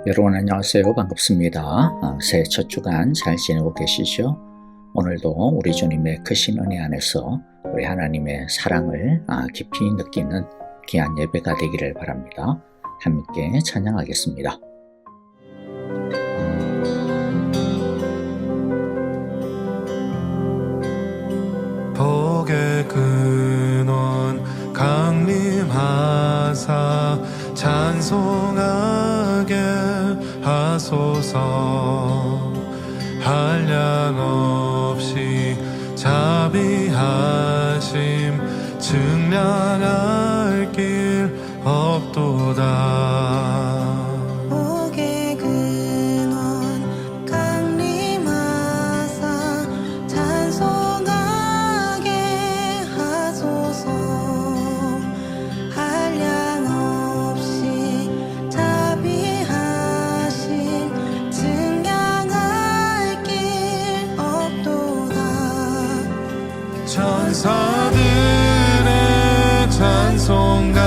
여러분 안녕하세요. 반갑습니다. 새해 첫 주간 잘 지내고 계시죠? 오늘도 우리 주님의 크신 은혜 안에서 우리 하나님의 사랑을 깊이 느끼는 귀한 예배가 되기를 바랍니다. 함께 찬양하겠습니다. 복의 근원 강림하사 찬송하게 하소서. 한량 없이 자비하심 증량할 길 없도다. 복의 근원 강림하사 찬송하게 하소서. 한량 없이 자비하심 증량할 길 없도다. 천사들의 찬송가로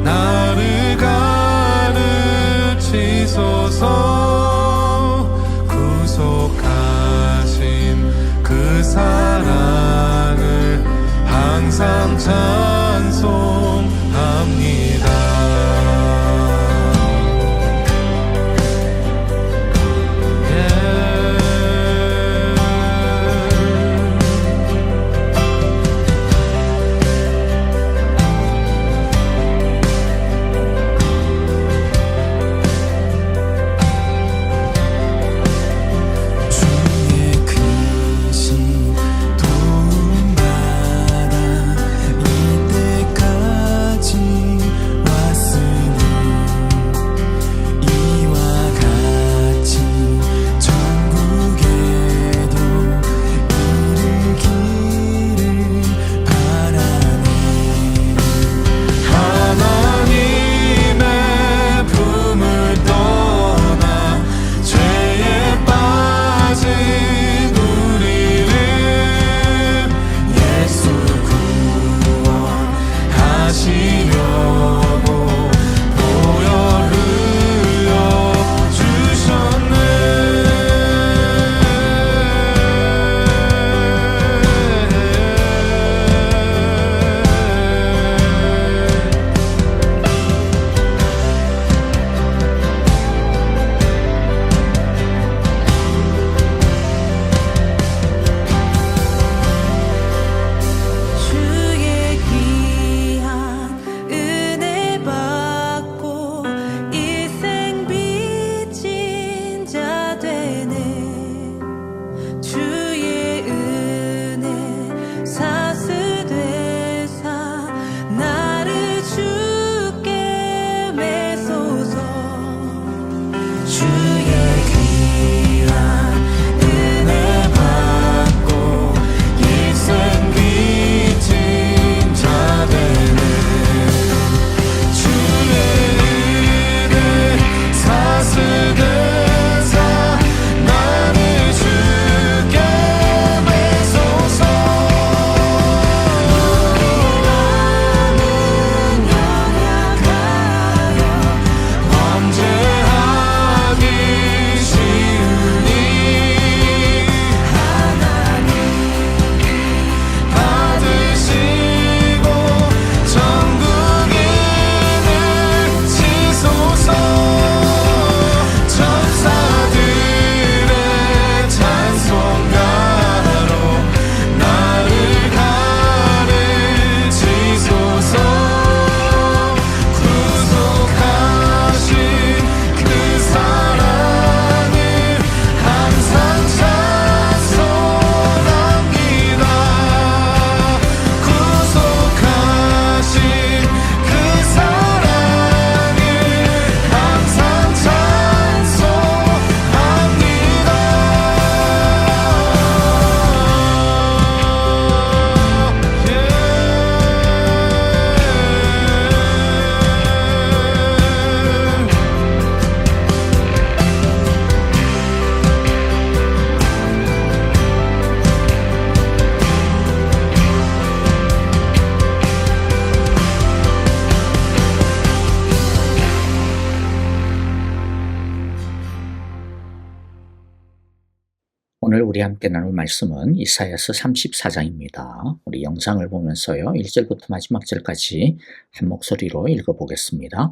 나를 가르치소서. 구속하신 그 사랑을 항상 찬송합니다. 오늘 우리 함께 나눌 말씀은 이사야서 34장입니다. 우리 영상을 보면서요. 1절부터 마지막 절까지 한 목소리로 읽어보겠습니다.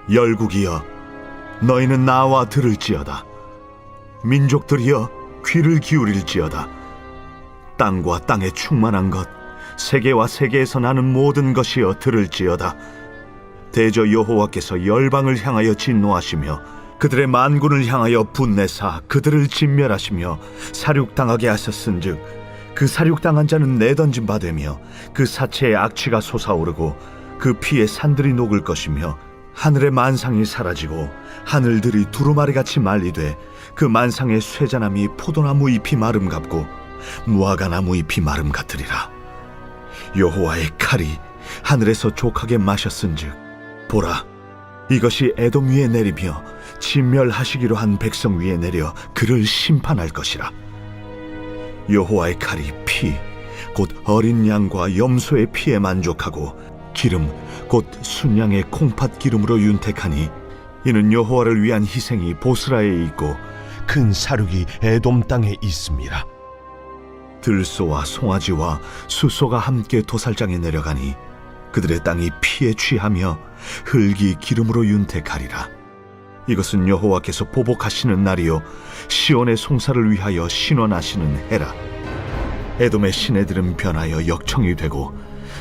열국이여, 너희는 나와 들을지어다. 민족들이여, 귀를 기울일지어다. 땅과 땅에 충만한 것, 세계와 세계에서 나는 모든 것이여 들을지어다. 대저 여호와께서 열방을 향하여 진노하시며 그들의 만군을 향하여 분내사 그들을 진멸하시며 사륙당하게 하셨은즉 그 사륙당한 자는 내던진 바 되며 그 사체의 악취가 솟아오르고 그 피에 산들이 녹을 것이며 하늘의 만상이 사라지고 하늘들이 두루마리같이 말리되 그 만상의 쇠자나무 포도나무 잎이 마름 같고 무화과나무 잎이 마름 같으리라. 여호와의 칼이 하늘에서 족하게 마셨은즉 보라, 이것이 에돔 위에 내리며 진멸하시기로 한 백성 위에 내려 그를 심판할 것이라. 여호와의 칼이 피, 곧 어린 양과 염소의 피에 만족하고 기름, 곧 순양의 콩팥 기름으로 윤택하니 이는 여호와를 위한 희생이 보스라에 있고 큰 사륙이 에돔 땅에 있습니다. 들소와 송아지와 숫소가 함께 도살장에 내려가니 그들의 땅이 피에 취하며 흙이 기름으로 윤택하리라. 이것은 여호와께서 보복하시는 날이요 시온의 송사를 위하여 신원하시는 해라. 에돔의 시내들은 변하여 역청이 되고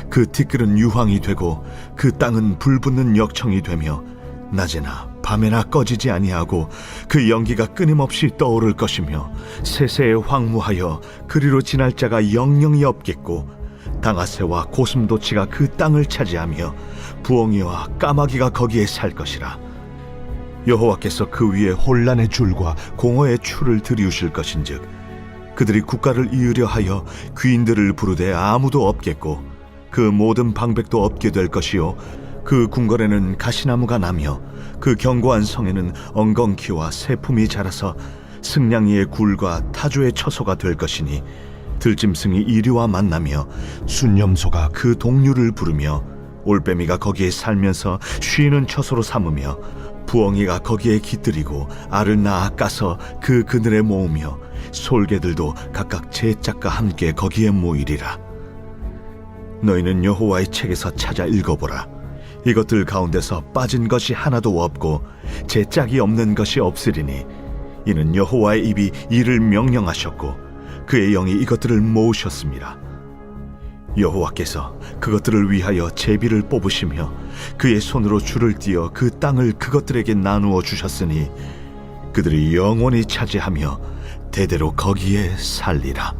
그 티끌은 유황이 되고 그 땅은 불붙는 역청이 되며 낮에나 밤에나 꺼지지 아니하고 그 연기가 끊임없이 떠오를 것이며 세세에 황무하여 그리로 지날 자가 영영이 없겠고 당아새와 고슴도치가 그 땅을 차지하며 부엉이와 까마귀가 거기에 살 것이라. 여호와께서 그 위에 혼란의 줄과 공허의 추를 들이우실 것인즉 그들이 국가를 이으려 하여 귀인들을 부르되 아무도 없겠고 그 모든 방백도 없게 될 것이요 그 궁궐에는 가시나무가 나며 그 견고한 성에는 엉겅퀴와 새품이 자라서 승냥이의 굴과 타조의 처소가 될 것이니 들짐승이 이리와 만나며 순념소가 그 동류를 부르며 올빼미가 거기에 살면서 쉬는 처소로 삼으며 부엉이가 거기에 깃들이고 알을 낳아 까서 그 그늘에 모으며 솔개들도 각각 제 짝과 함께 거기에 모이리라. 너희는 여호와의 책에서 찾아 읽어보라. 이것들 가운데서 빠진 것이 하나도 없고 제 짝이 없는 것이 없으리니 이는 여호와의 입이 이를 명령하셨고 그의 영이 이것들을 모으셨습니다. 여호와께서 그것들을 위하여 제비를 뽑으시며 그의 손으로 줄을 띄어 그 땅을 그것들에게 나누어 주셨으니 그들이 영원히 차지하며 대대로 거기에 살리라.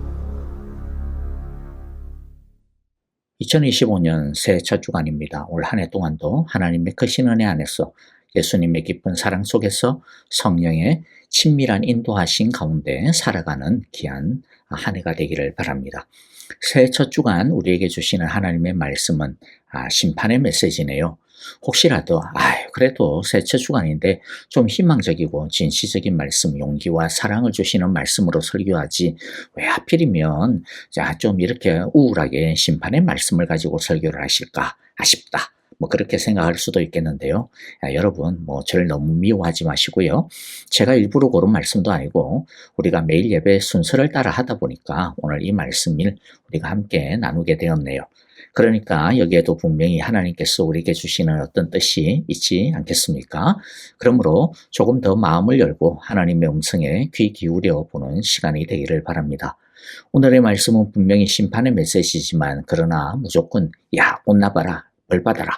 2025년 새해 첫 주간입니다. 올 한 해 동안도 하나님의 크신 은혜 안에서 예수님의 깊은 사랑 속에서 성령의 친밀한 인도하신 가운데 살아가는 귀한 한 해가 되기를 바랍니다. 새해 첫 주간 우리에게 주시는 하나님의 말씀은 심판의 메시지네요. 혹시라도 그래도 새해 첫 주간인데 좀 희망적이고 진시적인 말씀, 용기와 사랑을 주시는 말씀으로 설교하지 왜 하필이면 좀 이렇게 우울하게 심판의 말씀을 가지고 설교를 하실까 아쉽다. 그렇게 생각할 수도 있겠는데요. 여러분 저를 너무 미워하지 마시고요. 제가 일부러 고른 말씀도 아니고 우리가 매일 예배 순서를 따라 하다 보니까 오늘 이 말씀을 우리가 함께 나누게 되었네요. 그러니까 여기에도 분명히 하나님께서 우리에게 주시는 어떤 뜻이 있지 않겠습니까? 그러므로 조금 더 마음을 열고 하나님의 음성에 귀 기울여 보는 시간이 되기를 바랍니다. 오늘의 말씀은 분명히 심판의 메시지지만 그러나 무조건 혼나봐라, 벌 받아라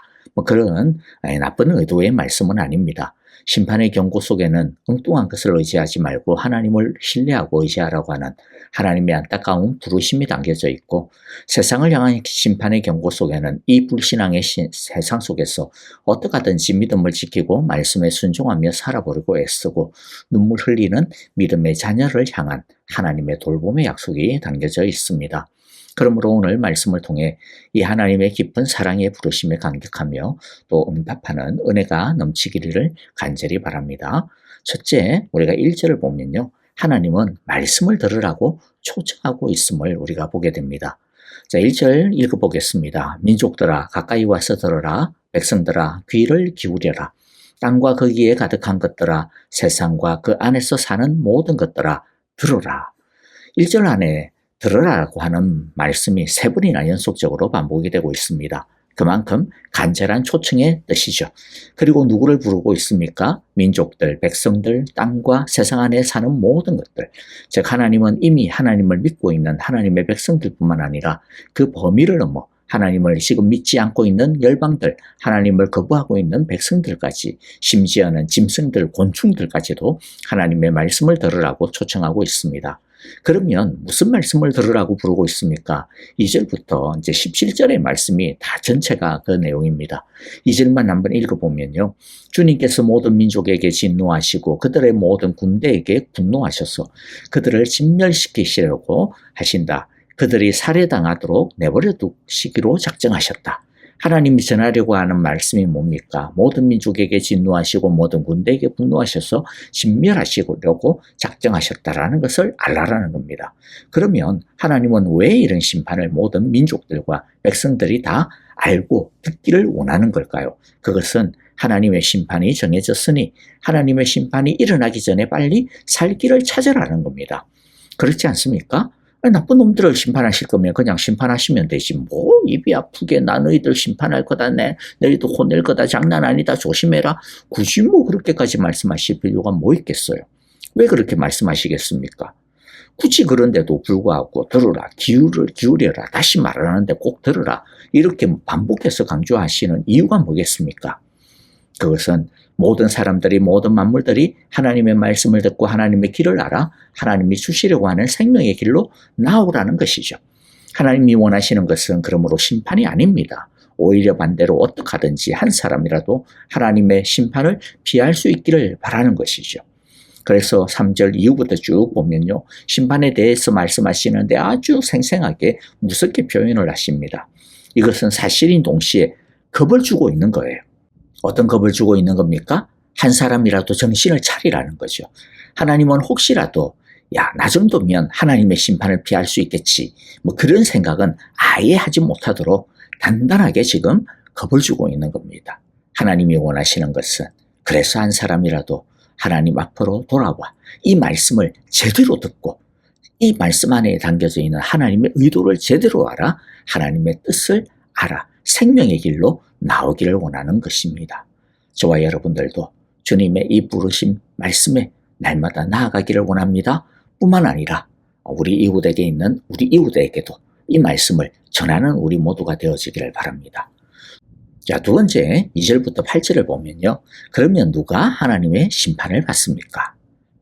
그런 나쁜 의도의 말씀은 아닙니다. 심판의 경고 속에는 엉뚱한 것을 의지하지 말고 하나님을 신뢰하고 의지하라고 하는 하나님의 안타까운 부르심이 담겨져 있고 세상을 향한 심판의 경고 속에는 이 불신앙의 세상 속에서 어떻게 하든지 믿음을 지키고 말씀에 순종하며 살아보려고 애쓰고 눈물 흘리는 믿음의 자녀를 향한 하나님의 돌봄의 약속이 담겨져 있습니다. 그러므로 오늘 말씀을 통해 이 하나님의 깊은 사랑의 부르심에 감격하며 또 응답하는 은혜가 넘치기를 간절히 바랍니다. 첫째, 우리가 1절을 보면요. 하나님은 말씀을 들으라고 초청하고 있음을 우리가 보게 됩니다. 자, 1절 읽어보겠습니다. 민족들아 가까이 와서 들어라. 백성들아 귀를 기울여라. 땅과 거기에 가득한 것들아, 세상과 그 안에서 사는 모든 것들아, 들으라. 1절 안에 들으라고 하는 말씀이 3번이나 연속적으로 반복이 되고 있습니다. 그만큼 간절한 초청의 뜻이죠. 그리고 누구를 부르고 있습니까? 민족들, 백성들, 땅과 세상 안에 사는 모든 것들. 즉 하나님은 이미 하나님을 믿고 있는 하나님의 백성들뿐만 아니라 그 범위를 넘어 하나님을 지금 믿지 않고 있는 열방들, 하나님을 거부하고 있는 백성들까지, 심지어는 짐승들, 곤충들까지도 하나님의 말씀을 들으라고 초청하고 있습니다. 그러면 무슨 말씀을 들으라고 부르고 있습니까? 2절부터 이제 17절의 말씀이 다 전체가 그 내용입니다. 2절만 한번 읽어보면요. 주님께서 모든 민족에게 진노하시고 그들의 모든 군대에게 분노하셔서 그들을 진멸시키시려고 하신다. 그들이 살해당하도록 내버려 두시기로 작정하셨다. 하나님이 전하려고 하는 말씀이 뭡니까? 모든 민족에게 진노하시고 모든 군대에게 분노하셔서 진멸하시려고 작정하셨다라는 것을 알라라는 겁니다. 그러면 하나님은 왜 이런 심판을 모든 민족들과 백성들이 다 알고 듣기를 원하는 걸까요? 그것은 하나님의 심판이 정해졌으니 하나님의 심판이 일어나기 전에 빨리 살 길을 찾으라는 겁니다. 그렇지 않습니까? 나쁜 놈들을 심판하실 거면 그냥 심판하시면 되지. 뭐 입이 아프게 나 너희들 심판할 거다. 너희도 혼낼 거다. 장난 아니다. 조심해라. 굳이 뭐 그렇게까지 말씀하실 필요가 뭐 있겠어요. 왜 그렇게 말씀하시겠습니까? 굳이 그런데도 불구하고 들으라. 기울여라. 다시 말하는데 꼭 들으라. 이렇게 반복해서 강조하시는 이유가 뭐겠습니까? 그것은 모든 사람들이, 모든 만물들이 하나님의 말씀을 듣고 하나님의 길을 알아 하나님이 주시려고 하는 생명의 길로 나오라는 것이죠. 하나님이 원하시는 것은 그러므로 심판이 아닙니다. 오히려 반대로 어떻게 하든지 한 사람이라도 하나님의 심판을 피할 수 있기를 바라는 것이죠. 그래서 3절 이후부터 쭉 보면요. 심판에 대해서 말씀하시는데 아주 생생하게 무섭게 표현을 하십니다. 이것은 사실인 동시에 겁을 주고 있는 거예요. 어떤 겁을 주고 있는 겁니까? 한 사람이라도 정신을 차리라는 거죠. 하나님은 혹시라도 나 정도면 하나님의 심판을 피할 수 있겠지. 뭐 그런 생각은 아예 하지 못하도록 단단하게 지금 겁을 주고 있는 겁니다. 하나님이 원하시는 것은 그래서 한 사람이라도 하나님 앞으로 돌아와 이 말씀을 제대로 듣고 이 말씀 안에 담겨져 있는 하나님의 의도를 제대로 알아 하나님의 뜻을 알아 생명의 길로 나오기를 원하는 것입니다. 저와 여러분들도 주님의 이 부르심 말씀에 날마다 나아가기를 원합니다. 뿐만 아니라 우리 이웃에게 있는 우리 이웃에게도 이 말씀을 전하는 우리 모두가 되어지기를 바랍니다. 자, 두 번째 2절부터 8절을 보면요. 그러면 누가 하나님의 심판을 받습니까?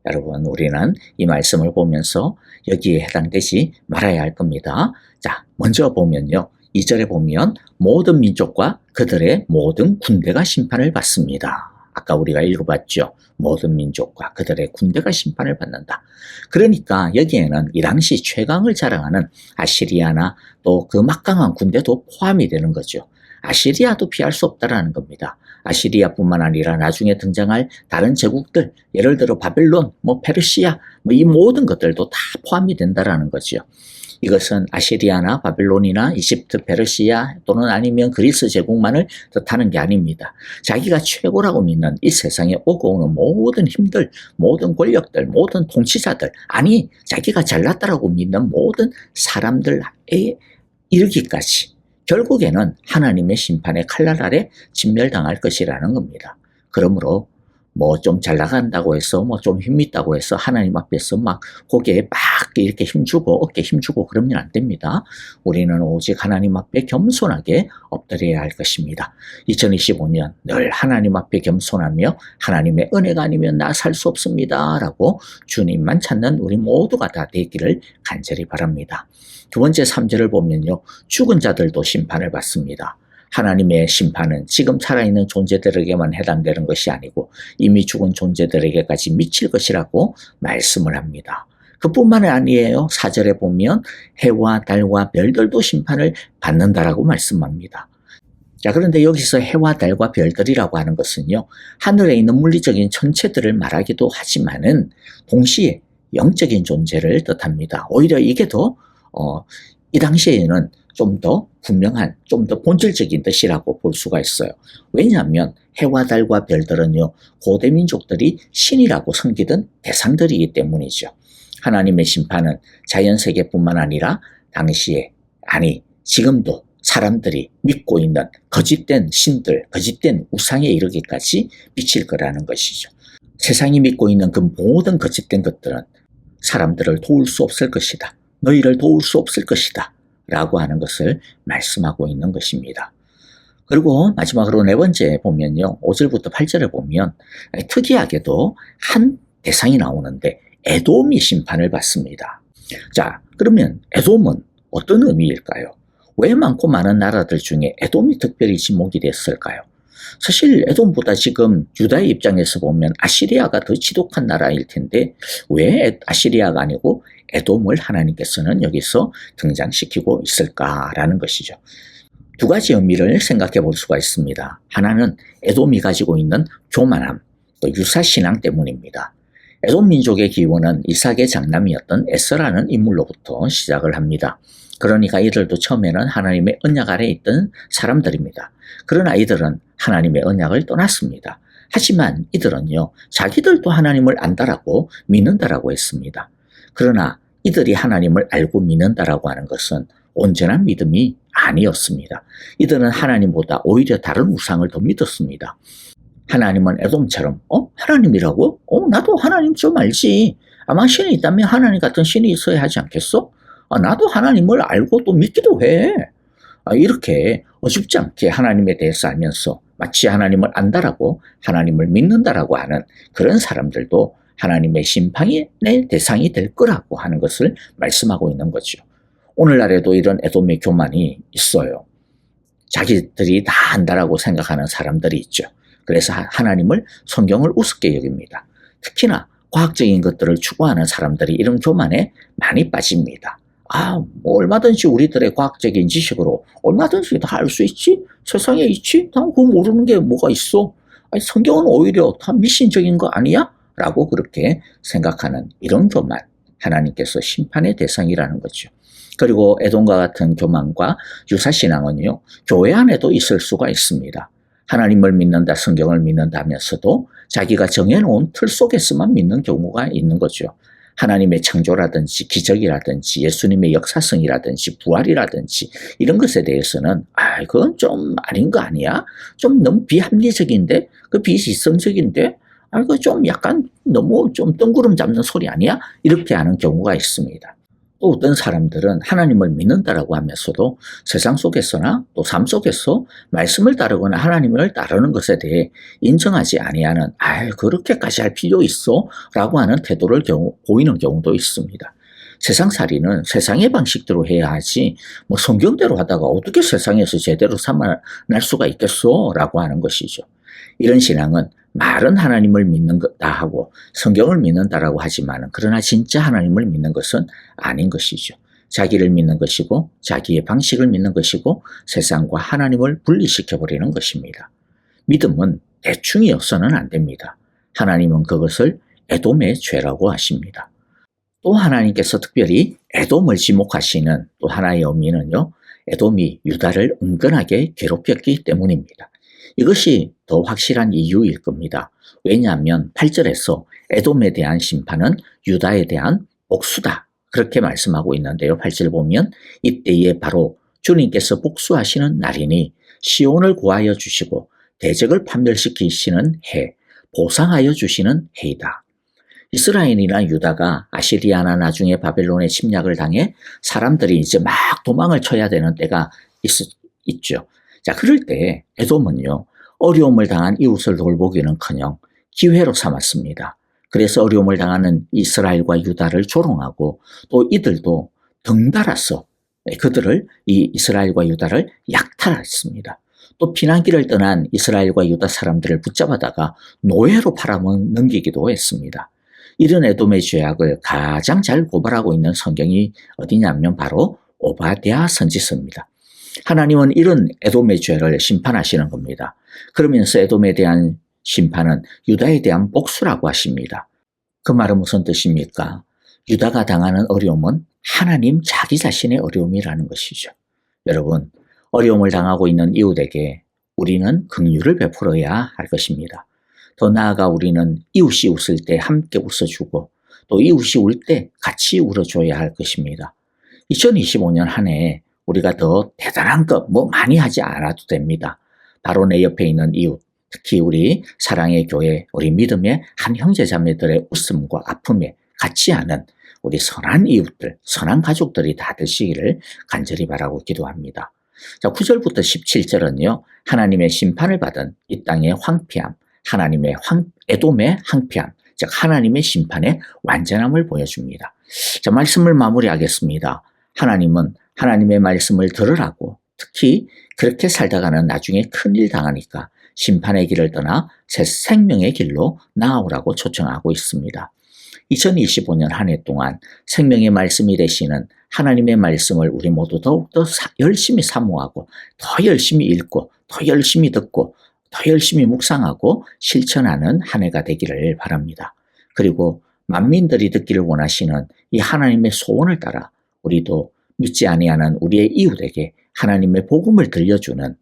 여러분, 우리는 이 말씀을 보면서 여기에 해당되지 말아야 할 겁니다. 자, 먼저 보면요. 2절에 보면 모든 민족과 그들의 모든 군대가 심판을 받습니다. 아까 우리가 읽어봤죠. 모든 민족과 그들의 군대가 심판을 받는다. 그러니까 여기에는 이 당시 최강을 자랑하는 아시리아나 또 그 막강한 군대도 포함이 되는 거죠. 아시리아도 피할 수 없다라는 겁니다. 아시리아뿐만 아니라 나중에 등장할 다른 제국들, 예를 들어 바벨론, 페르시아, 이 모든 것들도 다 포함이 된다라는 거죠. 이것은 아시리아나 바벨론이나 이집트, 페르시아 또는 아니면 그리스 제국만을 뜻하는 게 아닙니다. 자기가 최고라고 믿는 이 세상에 오고 오는 모든 힘들, 모든 권력들, 모든 통치자들, 아니 자기가 잘났다라고 믿는 모든 사람들에 이르기까지 결국에는 하나님의 심판의 칼날 아래 진멸당할 것이라는 겁니다. 그러므로 좀 잘 나간다고 해서 좀 힘있다고 해서 하나님 앞에서 막 고개에 막 이렇게 힘주고 어깨 힘주고 그러면 안 됩니다. 우리는 오직 하나님 앞에 겸손하게 엎드려야 할 것입니다. 2025년 늘 하나님 앞에 겸손하며 하나님의 은혜가 아니면 나 살 수 없습니다 라고 주님만 찾는 우리 모두가 다 되기를 간절히 바랍니다. 두 번째 3절을 보면요. 죽은 자들도 심판을 받습니다. 하나님의 심판은 지금 살아있는 존재들에게만 해당되는 것이 아니고 이미 죽은 존재들에게까지 미칠 것이라고 말씀을 합니다. 그뿐만 아니에요. 4절에 보면 해와 달과 별들도 심판을 받는다라고 말씀합니다. 자, 그런데 여기서 해와 달과 별들이라고 하는 것은요. 하늘에 있는 물리적인 천체들을 말하기도 하지만은 동시에 영적인 존재를 뜻합니다. 오히려 이게 더 이 당시에는 좀 더 분명한, 좀 더 본질적인 뜻이라고 볼 수가 있어요. 왜냐하면 해와 달과 별들은요, 고대 민족들이 신이라고 섬기던 대상들이기 때문이죠. 하나님의 심판은 자연세계뿐만 아니라 당시에, 아니 지금도 사람들이 믿고 있는 거짓된 신들, 거짓된 우상에 이르기까지 미칠 거라는 것이죠. 세상이 믿고 있는 그 모든 거짓된 것들은 사람들을 도울 수 없을 것이다. 너희를 도울 수 없을 것이다. 라고 하는 것을 말씀하고 있는 것입니다. 그리고 마지막으로 네 번째 보면요. 5절부터 8절에 보면 특이하게도 한 대상이 나오는데 에돔이 심판을 받습니다. 자, 그러면 에돔은 어떤 의미일까요? 왜 많고 많은 나라들 중에 에돔이 특별히 지목이 됐을까요? 사실 에돔보다 지금 유다의 입장에서 보면 아시리아가 더 지독한 나라일 텐데 왜 아시리아가 아니고 에돔을 하나님께서는 여기서 등장시키고 있을까라는 것이죠. 두 가지 의미를 생각해 볼 수가 있습니다. 하나는 에돔이 가지고 있는 교만함, 또 유사신앙 때문입니다. 에돔 민족의 기원은 이삭의 장남이었던 에서라는 인물로부터 시작을 합니다. 그러니까 이들도 처음에는 하나님의 언약 아래에 있던 사람들입니다. 그러나 이들은 하나님의 언약을 떠났습니다. 하지만 이들은요, 자기들도 하나님을 안다라고 믿는다라고 했습니다. 그러나 이들이 하나님을 알고 믿는다라고 하는 것은 온전한 믿음이 아니었습니다. 이들은 하나님보다 오히려 다른 우상을 더 믿었습니다. 하나님은 에돔처럼 하나님이라고? 나도 하나님 좀 알지. 아마 신이 있다면 하나님 같은 신이 있어야 하지 않겠어? 나도 하나님을 알고 또 믿기도 해. 이렇게 어줍지 않게 하나님에 대해서 알면서 마치 하나님을 안다라고 하나님을 믿는다라고 하는 그런 사람들도 하나님의 심판의 대상이 될 거라고 하는 것을 말씀하고 있는 거죠. 오늘날에도 이런 에돔의 교만이 있어요. 자기들이 다 안다라고 생각하는 사람들이 있죠. 그래서 하나님을, 성경을 우습게 여깁니다. 특히나 과학적인 것들을 추구하는 사람들이 이런 교만에 많이 빠집니다. 뭐 얼마든지 우리들의 과학적인 지식으로 얼마든지 다 알 수 있지? 세상에 있지? 난 그거 모르는 게 뭐가 있어? 성경은 오히려 다 미신적인 거 아니야? 라고 그렇게 생각하는 이런 교만, 하나님께서 심판의 대상이라는 거죠. 그리고 에돔과 같은 교만과 유사신앙은요, 교회 안에도 있을 수가 있습니다. 하나님을 믿는다, 성경을 믿는다 하면서도 자기가 정해놓은 틀 속에서만 믿는 경우가 있는 거죠. 하나님의 창조라든지 기적이라든지 예수님의 역사성이라든지 부활이라든지 이런 것에 대해서는 그건 좀 아닌 거 아니야? 좀 너무 비합리적인데? 그 비지성적인데? 그거 좀 약간 너무 좀 뜬구름 잡는 소리 아니야? 이렇게 하는 경우가 있습니다. 또 어떤 사람들은 하나님을 믿는다라고 하면서도 세상 속에서나 또 삶 속에서 말씀을 따르거나 하나님을 따르는 것에 대해 인정하지 아니하는 그렇게까지 할 필요 있어? 라고 하는 태도를 보이는 경우도 있습니다. 세상살이는 세상의 방식대로 해야 하지 뭐 성경대로 하다가 어떻게 세상에서 제대로 살아날 수가 있겠어? 라고 하는 것이죠. 이런 신앙은 말은 하나님을 믿는다 하고 성경을 믿는다라고 하지만 그러나 진짜 하나님을 믿는 것은 아닌 것이죠. 자기를 믿는 것이고 자기의 방식을 믿는 것이고 세상과 하나님을 분리시켜버리는 것입니다. 믿음은 대충이어서는 안 됩니다. 하나님은 그것을 에돔의 죄라고 하십니다. 또 하나님께서 특별히 에돔을 지목하시는 또 하나의 의미는요, 에돔이 유다를 은근하게 괴롭혔기 때문입니다. 이것이 더 확실한 이유일 겁니다. 왜냐하면 8절에서 에돔에 대한 심판은 유다에 대한 복수다. 그렇게 말씀하고 있는데요. 8절 보면 이때에 바로 주님께서 복수하시는 날이니 시온을 구하여 주시고 대적을 판멸시키시는 해, 보상하여 주시는 해이다. 이스라엘이나 유다가 아시리아나 나중에 바벨론의 침략을 당해 사람들이 이제 막 도망을 쳐야 되는 때가 있죠. 자, 그럴 때 에돔은요, 어려움을 당한 이웃을 돌보기는커녕 기회로 삼았습니다. 그래서 어려움을 당하는 이스라엘과 유다를 조롱하고 또 이들도 덩달아서 그들을, 이 이스라엘과 유다를 약탈했습니다. 또 피난길을 떠난 이스라엘과 유다 사람들을 붙잡아다가 노예로 팔아넘기기도 했습니다. 이런 에돔의 죄악을 가장 잘 고발하고 있는 성경이 어디냐면 바로 오바댜 선지서입니다. 하나님은 이런 에돔의 죄를 심판하시는 겁니다. 그러면서 에돔에 대한 심판은 유다에 대한 복수라고 하십니다. 그 말은 무슨 뜻입니까? 유다가 당하는 어려움은 하나님 자기 자신의 어려움이라는 것이죠. 여러분, 어려움을 당하고 있는 이웃에게 우리는 긍휼을 베풀어야 할 것입니다. 더 나아가 우리는 이웃이 웃을 때 함께 웃어주고 또 이웃이 울 때 같이 울어줘야 할 것입니다. 2025년 한 해에 우리가 더 대단한 것 뭐 많이 하지 않아도 됩니다. 바로 내 옆에 있는 이웃, 특히 우리 사랑의 교회, 우리 믿음의 한 형제자매들의 웃음과 아픔에 같이 하는 우리 선한 이웃들, 선한 가족들이 다 되시기를 간절히 바라고 기도합니다. 자, 9절부터 17절은요. 하나님의 심판을 받은 이 땅의 황폐함, 하나님의 에돔의 황폐함, 즉 하나님의 심판의 완전함을 보여줍니다. 자, 말씀을 마무리하겠습니다. 하나님은 하나님의 말씀을 들으라고, 특히 그렇게 살다가는 나중에 큰일 당하니까 심판의 길을 떠나 새 생명의 길로 나아오라고 초청하고 있습니다. 2025년 한 해 동안 생명의 말씀이 되시는 하나님의 말씀을 우리 모두 더욱더 열심히 사모하고 더 열심히 읽고 더 열심히 듣고 더 열심히 묵상하고 실천하는 한 해가 되기를 바랍니다. 그리고 만민들이 듣기를 원하시는 이 하나님의 소원을 따라 우리도 믿지 아니하는 우리의 이웃에게 하나님의 복음을 들려주는,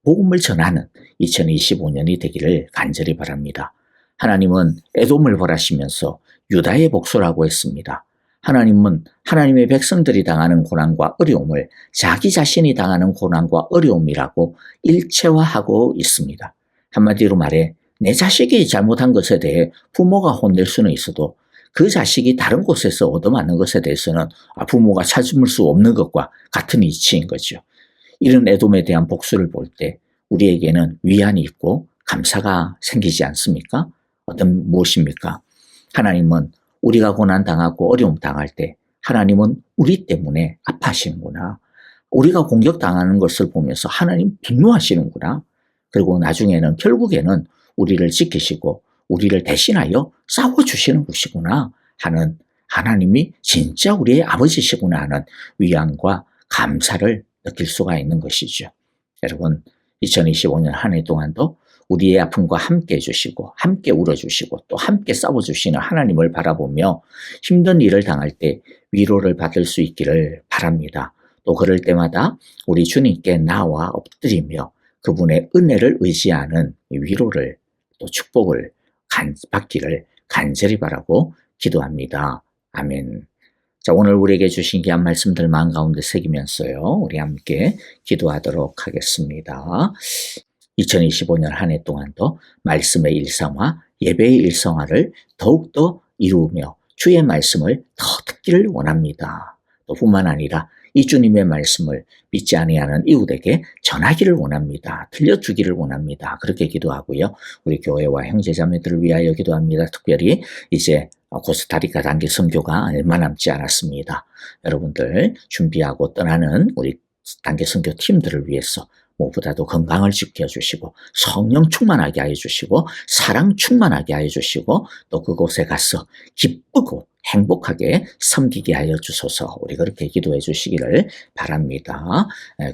복음을 전하는 2025년이 되기를 간절히 바랍니다. 하나님은 에돔을 벌하시면서 유다의 복수라고 했습니다. 하나님은 하나님의 백성들이 당하는 고난과 어려움을 자기 자신이 당하는 고난과 어려움이라고 일체화하고 있습니다. 한마디로 말해 내 자식이 잘못한 것에 대해 부모가 혼낼 수는 있어도 그 자식이 다른 곳에서 얻어맞는 것에 대해서는 부모가 찾을 수 없는 것과 같은 이치인 거죠. 이런 에돔에 대한 복수를 볼 때 우리에게는 위안이 있고 감사가 생기지 않습니까? 무엇입니까? 하나님은 우리가 고난당하고 어려움 당할 때 하나님은 우리 때문에 아파하시는구나. 우리가 공격당하는 것을 보면서 하나님 분노하시는구나. 그리고 나중에는 결국에는 우리를 지키시고 우리를 대신하여 싸워주시는 것이구나 하는, 하나님이 진짜 우리의 아버지시구나 하는 위안과 감사를 느낄 수가 있는 것이죠. 여러분, 2025년 한 해 동안도 우리의 아픔과 함께 해주시고 함께 울어주시고 또 함께 싸워주시는 하나님을 바라보며 힘든 일을 당할 때 위로를 받을 수 있기를 바랍니다. 또 그럴 때마다 우리 주님께 나와 엎드리며 그분의 은혜를 의지하는 위로를 또 축복을 받기를 간절히 바라고 기도합니다. 아멘. 자, 오늘 우리에게 주신 귀한 말씀들 마음 가운데 새기면서요, 우리 함께 기도하도록 하겠습니다. 2025년 한 해 동안도 말씀의 일상화, 예배의 일상화를 더욱더 이루며 주의 말씀을 더 듣기를 원합니다. 또 뿐만 아니라 이 주님의 말씀을 믿지 아니하는 이웃에게 전하기를 원합니다. 들려주기를 원합니다. 그렇게 기도하고요. 우리 교회와 형제자매들을 위하여 기도합니다. 특별히 이제 코스타리카 단기 선교가 얼마 남지 않았습니다. 여러분들 준비하고 떠나는 우리 단기 선교 팀들을 위해서 무엇보다도 건강을 지켜주시고 성령 충만하게 하여 주시고 사랑 충만하게 하여 주시고 또 그곳에 가서 기쁘고 행복하게 섬기게 하여 주소서. 우리 그렇게 기도해 주시기를 바랍니다.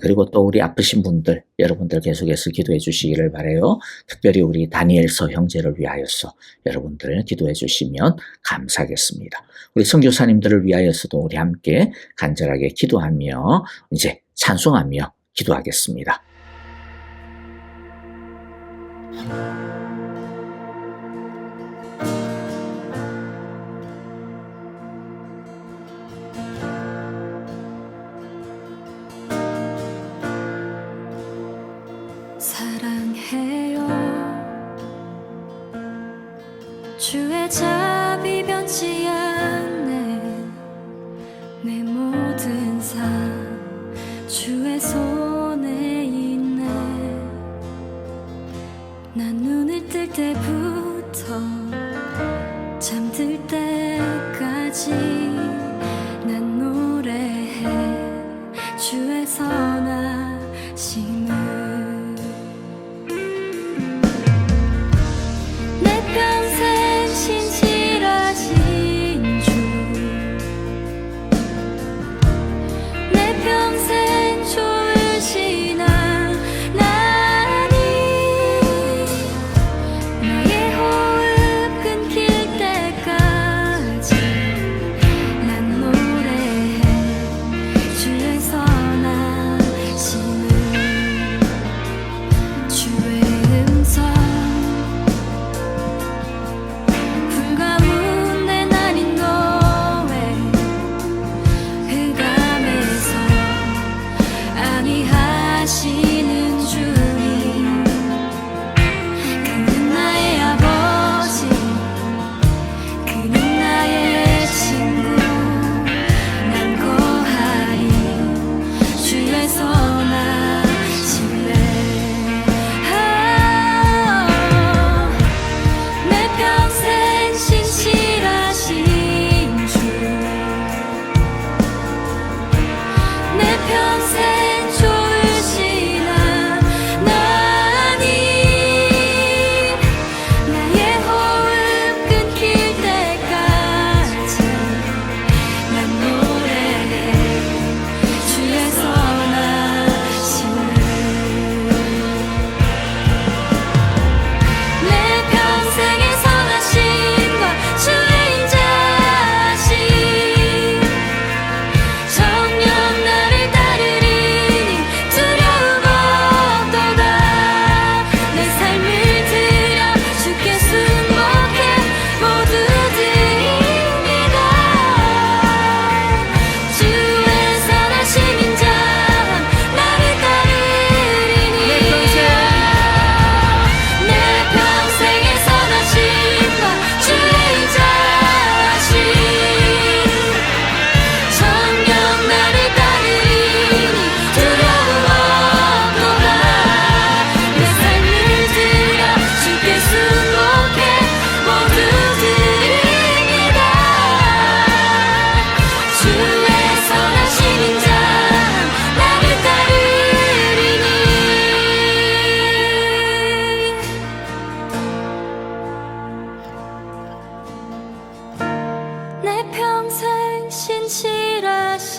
그리고 또 우리 아프신 분들, 여러분들 계속해서 기도해 주시기를 바라요. 특별히 우리 다니엘서 형제를 위하여서 여러분들 기도해 주시면 감사하겠습니다. 우리 선교사님들을 위하여서도 우리 함께 간절하게 기도하며 이제 찬송하며 기도하겠습니다. 사랑해요 주의 자비 변치 않네 내 모든 삶 주의 손에 있네 난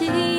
시